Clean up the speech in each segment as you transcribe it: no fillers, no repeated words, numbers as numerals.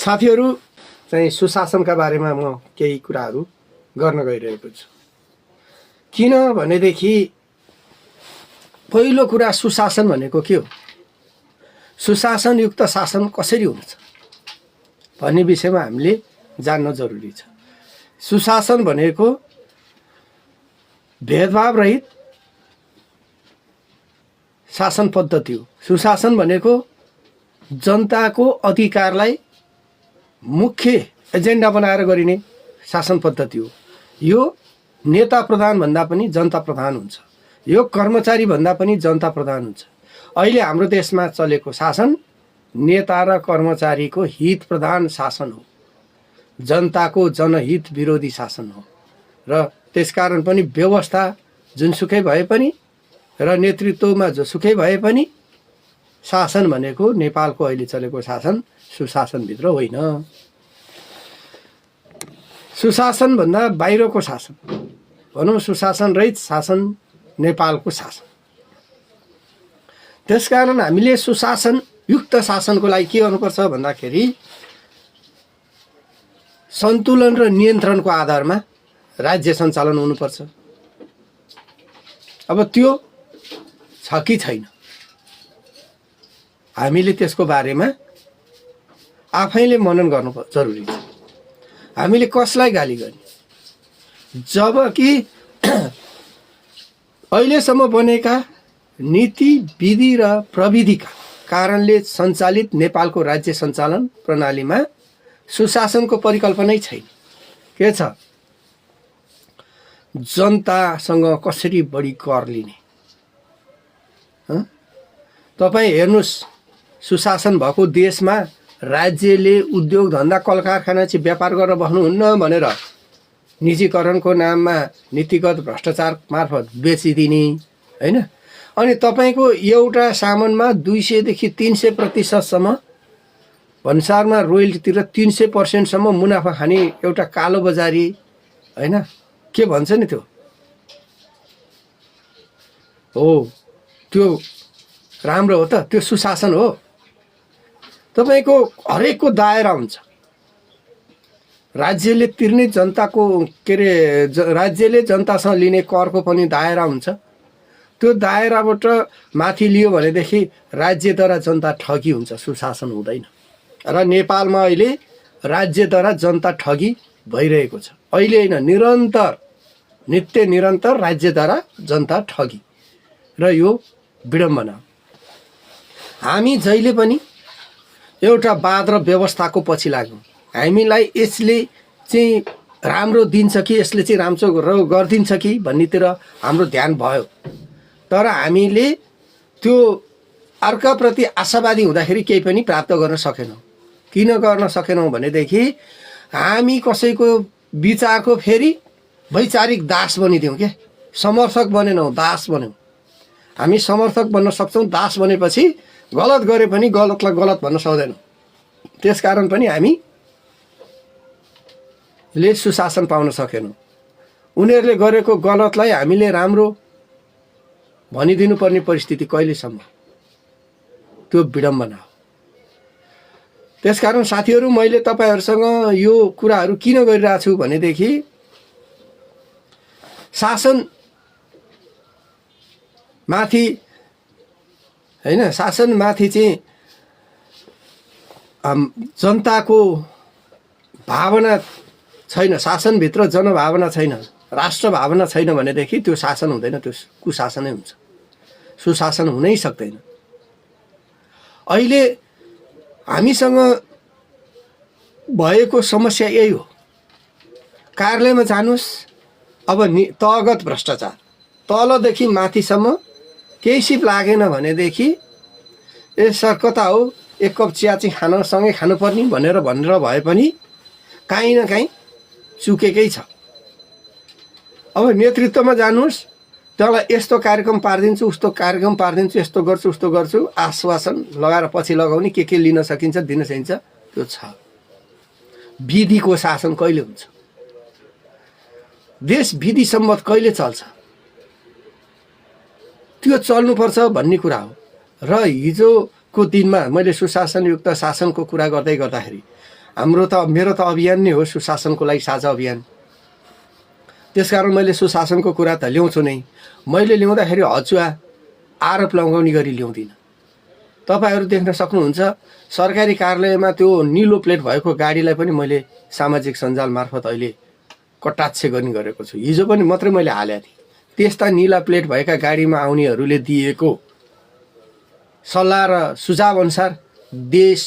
साथीहरू चाहिँ सुशासनका बारेमा म केही कुराहरू गर्न गइरहेको छु। किनभनेदेखि पहिलो कुरा सुशासन भनेको के हो, सुशासनयुक्त शासन कसरी हुन्छ भन्ने विषयमा हामीले जान्न जरुरी छ। सुशासन भनेको भेदभाव रहित शासन पद्धति हो। सुशासन भनेको जनताको अधिकारलाई मुख्य एजेन्डा बनाएर गरिने शासन पद्धति हो। यो नेता प्रधान भन्दा पनि जनता प्रधान हुन्छ, यो कर्मचारी भन्दा पनि जनता प्रधान हुन्छ। अहिले हाम्रो देशमा चलेको शासन नेता र कर्मचारीको हित प्रधान शासन हो, जनताको जनहित विरोधी शासन हो। र त्यसकारण पनि व्यवस्था जुनसुकै भए पनि र नेतृत्वमा जोसुकै भए पनि शासन भनेको नेपालको अहिले चलेको शासन सुशासनभित्र होइन। सुशासन भन्दा बाहिरको शासन भनौँ, सुशासन रहित शासन नेपालको शासन। त्यसकारण हामीले सुशासन युक्त शासनको लागि के गर्नुपर्छ भन्दाखेरि सन्तुलन र नियन्त्रणको आधारमा राज्य सञ्चालन हुनुपर्छ। अब त्यो छ कि छैन, हामीले त्यसको बारेमा आफैले मनन गर्नु जरुरी छ। हामीले कसलाई गाली गर्ने, जबकि अहिलेसम्म बनेका नीति विधि र प्रविधिका कारणले सञ्चालित नेपालको राज्य सञ्चालन प्रणालीमा सुशासनको परिकल्पनै छैन। के छ, जनतासँग कसरी बढी कर लिने। तपाईँ हेर्नुहोस्, सुशासन भएको देशमा राज्यले उद्योग धन्दा कल कारखाना चाहिँ व्यापार गरेर बस्नुहुन्न भनेर निजीकरणको नाममा नीतिगत भ्रष्टाचार मार्फत बेचिदिने होइन। अनि तपाईँको एउटा सामानमा 200 देखि 300% भन्सारमा रोयल्टीतिर 300% मुनाफा खाने एउटा कालो बजारी होइन, के भन्छ नि त्यो हो, त्यो राम्रो हो त? त्यो सुशासन हो? तपाईको हरेकको दायरा हुन्छ, राज्यले तिर्ने जनताको के अरे राज्यले जनतासँग लिने करको पनि दायरा हुन्छ। त्यो दायराबाट माथि लियो भनेदेखि राज्यद्वारा जनता ठगी हुन्छ, सुशासन हुँदैन। र नेपालमा अहिले राज्यद्वारा जनता ठगी भइरहेको छ। अहिले होइन, निरन्तर नित्य निरन्तर राज्यद्वारा जनता ठगी, र यो विडम्बना। हामी जहिले पनि एउटा वाद र व्यवस्थाको पछि लाग्यौँ। हामीलाई यसले चाहिँ राम्रो दिन्छ कि यसले चाहिँ राम्रो गरिदिन्छ कि भन्नेतिर हाम्रो ध्यान भयो, तर हामीले त्यो अर्काप्रति आशावादी हुँदाखेरि केही पनि प्राप्त गर्न सकेनौँ। किन गर्न सकेनौँ भनेदेखि हामी कसैको विचारको फेरि वैचारिक दास बनिदियौँ के, समर्थक बनेनौँ, दास बन्यौँ। हामी समर्थक बन्न सक्छौँ, दास बनेपछि गलत गरे पनि गलतलाई गलत भन्न सक्दैनौँ। त्यसकारण पनि हामीले सुशासन पाउन सकेनौँ। उनीहरूले गरेको गलतलाई हामीले राम्रो भनिदिनु पर्ने परिस्थिति कहिलेसम्म, त्यो विडम्बना हो। त्यसकारण साथीहरू, मैले तपाईँहरूसँग यो कुराहरू किन गरिरहेको छु भनेदेखि शासन माथि होइन, शासन माथि चाहिँ जनताको भावना छैन, शासनभित्र जनभावना छैन, राष्ट्र भावना छैन भनेदेखि त्यो शासन हुँदैन, त्यो कुशासनै हुन्छ, सुशासन हुनै सक्दैन। अहिले हामीसँग भएको समस्या यही हो। कार्यालयमा जानुहोस्, अब तहगत भ्रष्टाचार, तलदेखि माथिसम्म केही सिप लागेन भनेदेखि सर कता हो, एक कप चिया चाहिँ सँगै खानुपर्ने भनेर भए पनि काहीँ न काहीँ चुकेकै छ। अब नेतृत्वमा जानुहोस्, त्यसलाई यस्तो कार्यक्रम पारिदिन्छु, उस्तो कार्यक्रम पारिदिन्छु, यस्तो गर्छु उस्तो गर्छु, आश्वासन लगाएर पछि लगाउने के लिन सकिन्छ दिन सकिन्छ, त्यो छ। विधिको शासन कहिले हुन्छ? देश विधि सम्मत कहिले चल्छ? त्यो चल्नुपर्छ भन्ने कुरा हो। र हिजोको दिनमा मैले सुशासनयुक्त शासनको कुरा गर्दै गर्दाखेरि मेरो त अभियान नै हो सुशासनको लागि साझा अभियान। त्यसकारण मैले सुशासनको कुरा त ल्याउँछु नै। मैले ल्याउँदाखेरि हचुवा आरोप लगाउने गरी ल्याउँदिनँ। तपाईँहरू देख्न सक्नुहुन्छ सरकारी कार्यालयमा त्यो निलो प्लेट भएको गाडीलाई पनि मैले सामाजिक सञ्जाल मार्फत अहिले कटाक्ष गर्ने गरेको छु। हिजो पनि मात्रै मैले हालेको थिएँ। त्यस्ता निला प्लेट भएका गाडीमा आउनेहरूले दिएको सल्लाह र सुझाव अनुसार देश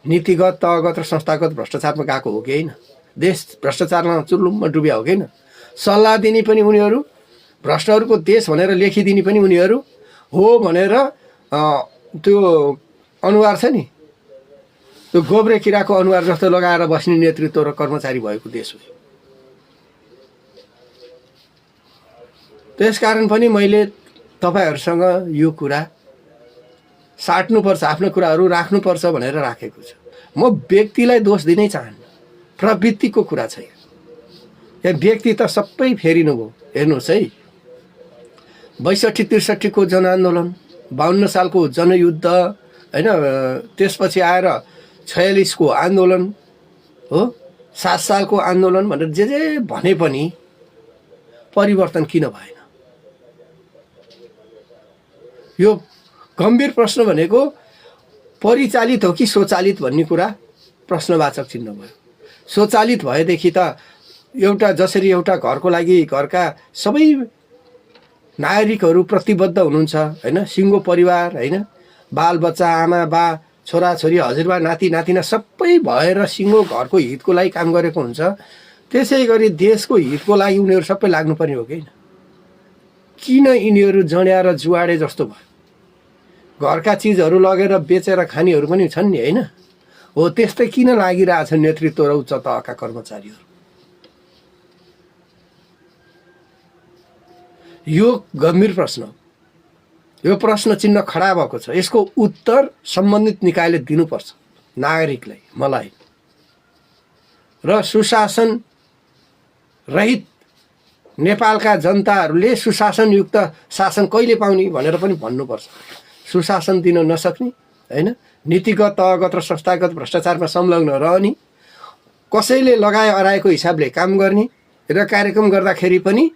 नीतिगत, तहगत र संस्थागत भ्रष्टाचारमा गएको हो कि होइन? देश भ्रष्टाचारमा चुर्लुममा डुब्या हो कि होइन? सल्लाह दिने पनि उनीहरू, भ्रष्टहरूको देश भनेर लेखिदिने पनि उनीहरू हो भनेर त्यो अनुहार छ नि, त्यो गोब्रे किराको अनुहार जस्तो लगाएर बस्ने नेतृत्व र कर्मचारी भएको देश हो। त्यसकारण पनि मैले तपाईँहरूसँग यो कुरा साट्नुपर्छ, आफ्नो कुराहरू राख्नुपर्छ भनेर राखेको छु। म व्यक्तिलाई दोष दिनै चाहन्न, प्रवृत्तिको कुरा छ यहाँ। व्यक्ति त सबै फेरिनु भयो। हेर्नुहोस् है, 62-63 को जनआन्दोलन, 52 सालको जनयुद्ध होइन, त्यसपछि आएर 46 को आन्दोलन हो, 7 सालको आन्दोलन भनेर जे भने पनि परिवर्तन किन भएन? यो गम्भीर प्रश्न भनेको परिचालित हो कि स्वचालित भन्ने कुरा प्रश्नवाचक चिन्ह भयो। स्वचालित भएदेखि त एउटा जसरी एउटा घरको लागि घरका सबै नागरिकहरू प्रतिबद्ध हुनुहुन्छ होइन, सिङ्गो परिवार होइन, बालबच्चा, आमा बा, छोराछोरी, हजुरबा, नाति नातिना सबै भएर सिङ्गो घरको हितको लागि काम गरेको हुन्छ। त्यसै गरी देशको हितको लागि उनीहरू सबै लाग्नुपर्ने हो कि होइन? किन यिनीहरू जड्या र जुवाडे जस्तो भयो? घरका चिजहरू लगेर बेचेर खानेहरू पनि छन् नि होइन? हो, त्यस्तै किन लागिरहेछ नेतृत्व र उच्च तहका कर्मचारीहरू? यो गम्भीर प्रश्न हो। यो प्रश्न चिन्ह खडा भएको छ। यसको उत्तर सम्बन्धित निकायले दिनुपर्छ, नागरिकलाई, मलाई। र सुशासन रहित नेपालका जनताहरूले सुशासनयुक्त शासन कहिले पाउने भनेर पनि भन्नुपर्छ। सुशासन दिन नसक्ने होइन, नीतिगत, तहगत र संस्थागत भ्रष्टाचारमा संलग्न रहने, कसैले लगाए अराएको हिसाबले काम गर्ने र कार्यक्रम गर्दाखेरि पनि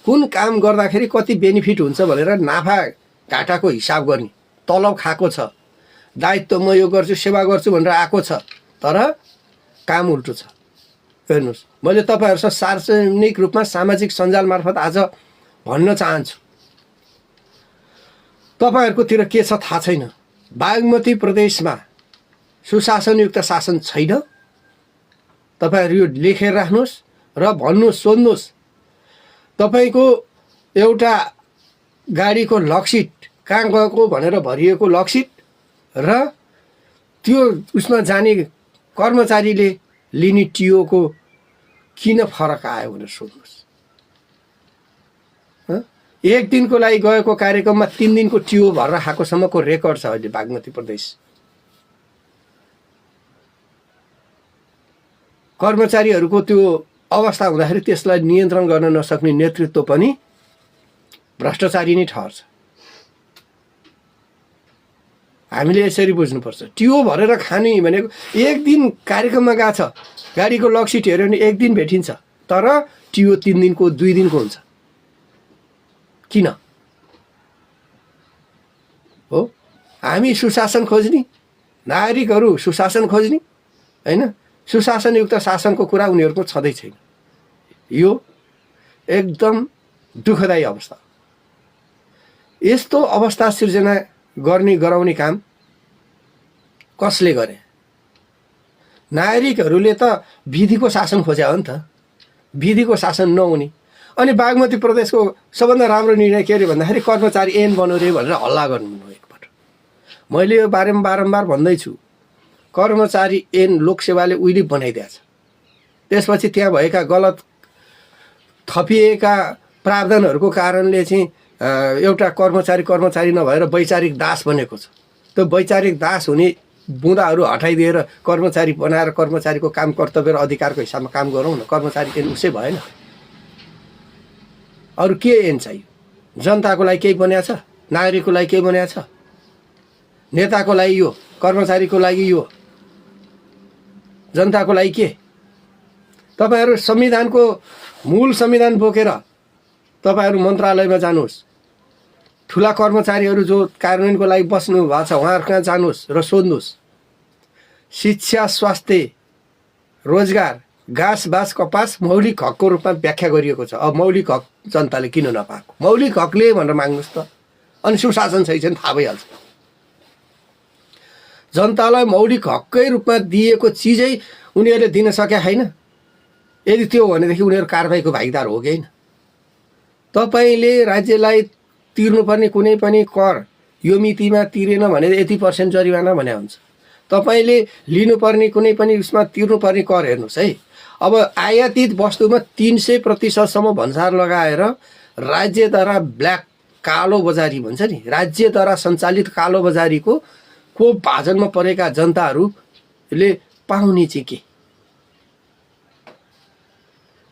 कुन काम गर्दाखेरि कति बेनिफिट हुन्छ भनेर नाफा घाटाको हिसाब गर्ने, तलब खाएको छ, दायित्व म यो गर्छु, सेवा गर्छु भनेर आएको छ, तर काम उल्टो छ। हेर्नुहोस्, मैले तपाईँहरूसँग सार्वजनिक रूपमा सामाजिक सञ्जाल मार्फत आज भन्न चाहन्छु, तपाईँहरूकोतिर के छ थाहा छैन। बागमती प्रदेशमा सुशासनयुक्त शासन छैन। तपाईँहरू यो लेखेर राख्नुहोस् र भन्नुहोस्, सोध्नुहोस्। तपाईँको एउटा गाडीको लकसिट कहाँ गएको भनेर भरिएको लकसिट र त्यो उसमा जाने कर्मचारीले लिने टिओको किन फरक आयो भनेर सोध्नुहोस्। एक दिनको लागि गएको कार्यक्रममा 3 दिनको टिओ भरेर खाएकोसम्मको रेकर्ड छ अहिले बागमती प्रदेश। कर्मचारीहरूको त्यो अवस्था हुँदाखेरि त्यसलाई नियन्त्रण गर्न नसक्ने नेतृत्व पनि भ्रष्टाचारी नै ठहर्छ। हामीले यसरी बुझ्नुपर्छ। टिओ भरेर खाने भनेको एक दिन कार्यक्रममा गएको छ, गाडीको लकसिट हेऱ्यो भने एक दिन भेटिन्छ, तर टिओ 3 दिनको 2 दिनको हुन्छ। किन हो? हामी सुशासन खोज्ने नागरिकहरू, सुशासन खोज्ने होइन, सुशासनयुक्त शासनको कुरा उनीहरूको छँदै छैन। यो एकदम दुःखदायी अवस्था। यस्तो अवस्था सिर्जना गराउने काम कसले गरे? नागरिकहरूले त विधिको शासन खोज्या हो नि त। विधिको शासन नहुने, अनि बागमती प्रदेशको सबभन्दा राम्रो निर्णय के अरे भन्दाखेरि कर्मचारी ऐन बन्यो रे भनेर हल्ला गर्नु एकपल्ट। मैले यो बारेमा बारम्बार भन्दैछु, कर्मचारी ऐन लोकसेवाले उहिले बनाइदिएको छ। त्यसपछि त्यहाँ भएका गलत थपिएका प्रावधानहरूको कारणले चाहिँ एउटा कर्मचारी नभएर वैचारिक दास बनेको छ। त्यो वैचारिक दास हुने बुँदाहरू हटाइदिएर कर्मचारी बनाएर कर्मचारीको काम कर्तव्य र अधिकारको हिसाबमा काम गरौँ न। कर्मचारी ऐन उसै भएन। अरू के ऐन चाहियो? जनताको लागि केही बनाएको छ? नागरिकको लागि केही बनाएको छ? नेताको लागि यो, कर्मचारीको लागि यो, जनताको लागि के? तपाईहरू संविधानको मूल संविधान बोकेर तपाईहरू मन्त्रालयमा जानुहोस्, ठुला कर्मचारीहरू जो कार्यान्वयनको लागि बस्नु भएको छ उहाँहरू कहाँ जानुहोस् र सोध्नुहोस्। शिक्षा, स्वास्थ्य, रोजगार, घाँस बाँस कपास मौलिक हकको रूपमा व्याख्या गरिएको छ। अब मौलिक हक जनताले किन नपाएको? मौलिक हकले भनेर माग्नुहोस् त, अनि सुशासन सही छैन थाहा भइहाल्छ। जनतालाई मौलिक हककै रूपमा दिएको चिजै उनीहरूले दिन सकेका छैन। यदि त्यो हो भनेदेखि उनीहरू कारबाहीको भागीदार हो कि होइन? तपाईँले राज्यलाई तिर्नुपर्ने कुनै पनि कर यो मितिमा तिरेन भने यति % जरिवाना भने हुन्छ। तपाईँले लिनुपर्ने कुनै पनि उसमा तिर्नुपर्ने कर हेर्नुहोस् है। अब आयातित वस्तुमा 300% भन्सार लगाएर राज्यद्वारा ब्ल्याक कालो बजारी भन्छ नि, राज्यद्वारा सञ्चालित कालो बजारीको कोप भाजनमा परेका जनताहरूले पाउने चाहिँ के?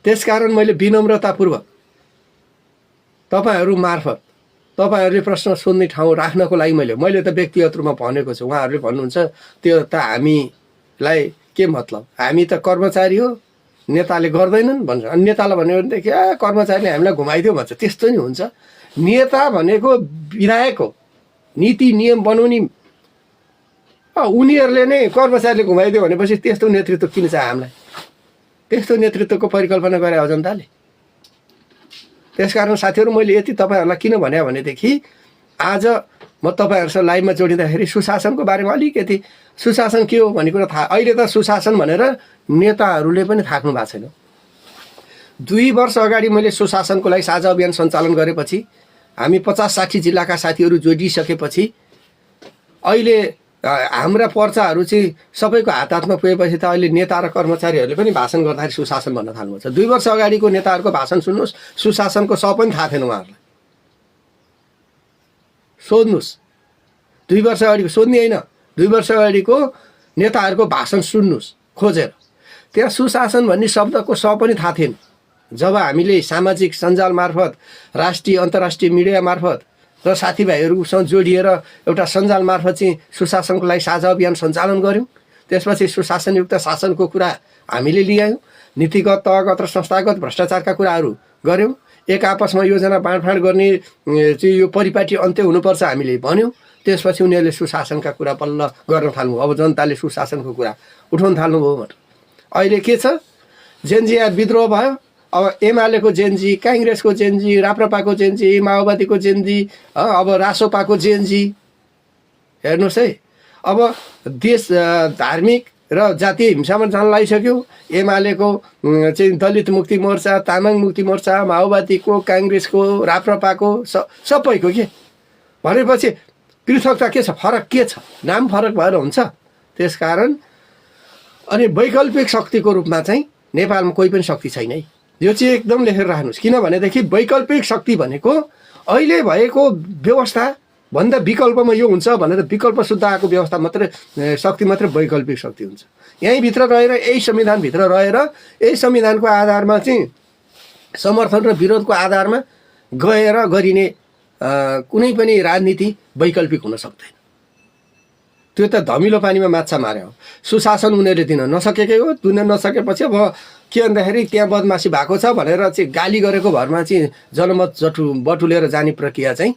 त्यसकारण मैले विनम्रतापूर्वक तपाईँहरू मार्फत तपाईँहरूले प्रश्न सोध्ने ठाउँ राख्नको लागि मैले त व्यक्तिगत रूपमा भनेको छु। उहाँहरूले भन्नुहुन्छ त्यो त हामीलाई के मतलब, हामी त कर्मचारी हो, नेताले गर्दैनन् भन्छ। अनि नेतालाई भन्यो भनेदेखि कर्मचारीले हामीलाई घुमाइदियो भन्छ। त्यस्तो नि हुन्छ? नेता भनेको विधायक हो, नीति नियम बनाउने। उनीहरूले नै कर्मचारीले घुमाइदियो भनेपछि त्यस्तो नेतृत्व किन छ हामीलाई? त्यस्तो नेतृत्वको परिकल्पना गरे हो जनताले। त्यसकारण साथीहरू मैले यति तपाईँहरूलाई किन भने भनेदेखि आज म तपाईँहरूसँग लाइभमा जोडिँदाखेरि सुशासनको बारेमा अलिकति सुशासन के हो भन्ने कुरा थाहा। अहिले त सुशासन भनेर नेताहरूले पनि थाक्नु भएको छैन। 2 वर्ष अगाडि मैले सुशासनको लागि साझा अभियान सञ्चालन गरेपछि हामी 50-60 जिल्लाका साथीहरू जोडिसकेपछि अहिले हाम्रा पर्चाहरू चाहिँ सबैको हात हातमा पुगेपछि त अहिले नेता र कर्मचारीहरूले पनि भाषण गर्दाखेरि सुशासन भन्न थाल्नुहुन्छ। 2 वर्ष अगाडिको नेताहरूको भाषण सुन्नुहोस्, सुशासनको स पनि थाहा थिएन उहाँहरूलाई। सोध्नुहोस्, 2 वर्ष अगाडिको सोध्ने होइन, 2 वर्ष अगाडिको नेताहरूको भाषण सुन्नुहोस् खोजेर। त्यहाँ सुशासन भन्ने शब्दको स पनि थाहा थिएन। जब हामीले सामाजिक सञ्जाल मार्फत, राष्ट्रिय अन्तर्राष्ट्रिय मिडिया मार्फत र साथीभाइहरूसँग जोडिएर एउटा सञ्जाल मार्फत चाहिँ सुशासनको लागि साझा अभियान सञ्चालन गऱ्यौँ। त्यसपछि सुशासनयुक्त शासनको कुरा हामीले ल्यायौँ। नीतिगत, तहगत र संस्थागत भ्रष्टाचारका कुराहरू गऱ्यौँ। एक आपसमा योजना बाँडफाँड गर्ने चाहिँ यो परिपाटी अन्त्य हुनुपर्छ हामीले भन्यौँ। त्यसपछि उनीहरूले सुशासनका कुरा बल्ल गर्न थाल्नु। अब जनताले सुशासनको कुरा उठाउन थाल्नुभयो भनेर अहिले के छ? जेनजी विद्रोह भयो। अब एमालेको जेनजी, काङ्ग्रेसको जेनजी, राप्रपाको जेनजी, माओवादीको जेनजी, अब रासोपाको जेनजी। हेर्नुहोस् है, अब देश धार्मिक र जातीय हिंसामा जान लागिसक्यो। एमालेको चाहिँ दलित मुक्ति मोर्चा, तामाङ मुक्ति मोर्चा, माओवादीको, काङ्ग्रेसको, राप्रपाको, सबैको के भनेपछि पृथकता के छ? फरक के छ? नाम फरक भएर हुन्छ। त्यसकारण अनि वैकल्पिक शक्तिको रूपमा चाहिँ नेपालमा कोही पनि शक्ति छैन है। यो चाहिँ एकदम लेखेर राख्नुहोस्। किनभनेदेखि वैकल्पिक शक्ति भनेको अहिले भएको व्यवस्था भन्दा विकल्पमा यो हुन्छ भनेर विकल्प शुद्ध आएको व्यवस्था मात्रै शक्ति मात्रै वैकल्पिक शक्ति हुन्छ। यहीँभित्र रहेर, यही संविधानभित्र रहेर, यही संविधानको आधारमा चाहिँ समर्थन र विरोधको आधारमा गएर गरिने कुनै पनि राजनीति वैकल्पिक हुन सक्दैन। त्यो त धमिलो पानीमा माछा मारे हो। सुशासन उनीहरूले दिन नसकेकै हो। दिन नसकेपछि अब के भन्दाखेरि त्यहाँ बदमासी भएको छ भनेर चाहिँ गाली गरेको भरमा चाहिँ जनमत बटुलेर जाने प्रक्रिया चाहिँ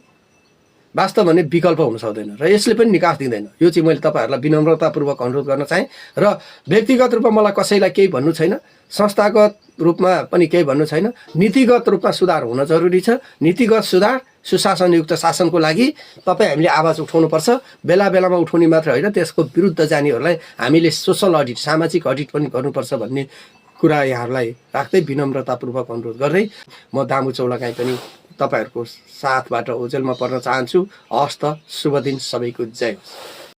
वास्तव भने विकल्प हुन सक्दैन र यसले पनि निकास दिँदैन। यो चाहिँ मैले तपाईँहरूलाई विनम्रतापूर्वक अनुरोध गर्न चाहेँ। र व्यक्तिगत रूपमा मलाई कसैलाई केही भन्नु छैन, संस्थागत रूपमा पनि केही भन्नु छैन। नीतिगत रूपमा सुधार हुन जरुरी छ। नीतिगत सुधार, सुशासनयुक्त शासनको लागि तपाईँ हामीले आवाज उठाउनुपर्छ। बेला बेलामा उठाउने मात्र होइन, त्यसको विरुद्ध जानेहरूलाई हामीले सोसल अडिट, सामाजिक अडिट पनि गर्नुपर्छ भन्ने कुरा यहाँहरूलाई राख्दै विनम्रतापूर्वक अनुरोध गर्दै म दामु चौलागाई पनि तपाईँहरूको साथबाट ओझेलमा पर्न चाहन्छु। हस्त शुभ दिन सबैको, जय होस्।